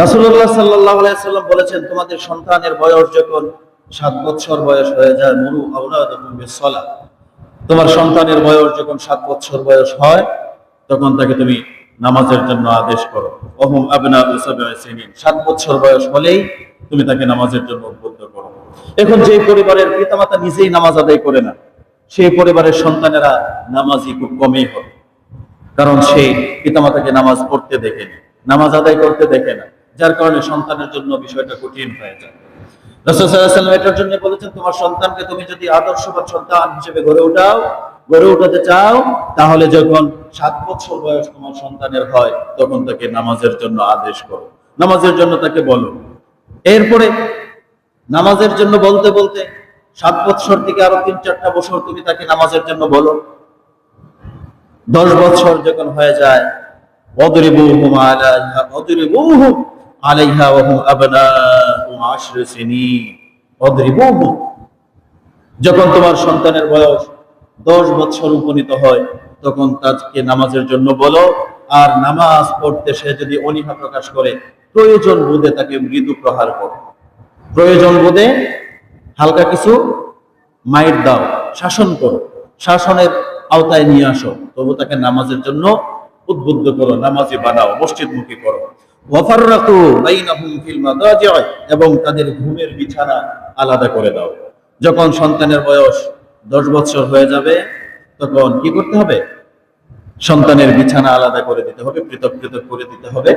রাসূলুল্লাহ সাল্লাল্লাহু আলাইহি ওয়াসাল্লাম বলেছেন, তোমাদের সন্তানের বয়স যখন 7 বছর বয়স হয়ে যায়, মুরু আওলাদাকুম বিসসালাহ, তোমার সন্তানের বয়স যখন 7 বছর বয়স হয় তখন তাকে তুমি নামাজের জন্য আদেশ করো। ওহুম আবনাউ সাব'i সিনিন, 7 বছর বয়স হলেই তুমি তাকে নামাজের জন্য উদ্বুদ্ধ করো। এখন যে পরিবারের পিতামাতা নিজেই নামাজ আদায় করে না, সেই পরিবারের সন্তানেরা নামাজি খুব কমই হবে, কারণ সেই পিতামাতাকে নামাজ পড়তে দেখেনি, নামাজ আদায় করতে দেখে না, যার কারণে সন্তানের জন্য বিষয়টা কঠিন হয়ে যায়। রাসূল সাল্লাল্লাহু আলাইহি ওয়াসাল্লাম এটার জন্য বলেছেন, তোমার সন্তানকে তুমি যদি আদর্শবান সন্তান হিসেবে গড়ে উঠাতে চাও, তাহলে যখন 7 বছর বয়স তোমার সন্তানের হয় তখন তাকে নামাজের জন্য আদেশ করো, নামাজের জন্য তাকে বলো। এরপরে নামাজের জন্য বলতে বলতে 7 বছর থেকে আরো 3-4টা বছর তুমি তাকে নামাজের জন্য বলো। 10 বছর যখন হয়ে যায়, ওয়াদরিবুহুম আলাইহা ওয়া হুম আবনাউ 10 সিনিন, ওয়াদরিবুহুম, যখন তোমার সন্তানের বয়স 10 বছর উপনীত হয় তখন তাকে নামাজের জন্য বলো। আর নামাজ পড়তে সে যদি অনীহা প্রকাশ করে, প্রয়োজন বোধে তাকে মৃদু প্রহার করো, প্রয়োজন বোধে হালকা কিছু মাইর দাও, শাসন করো, শাসনের আওতায় নিয়ে আসো, তবু তাকে নামাজের জন্য উদ্বুদ্ধ করো, নামাজি বানাও, মসজিদমুখী করো। ওয়াফাররাকু বাইনাহুম ফিল মাদাজি', এবং তাদের ঘুমের বিছানা আলাদা করে দাও। যখন সন্তানের বয়স 10 বছর হয়ে যাবে তখন কি করতে হবে? সন্তানের বিছানা আলাদা করে দিতে হবে, পৃথক পৃথক করে দিতে হবে।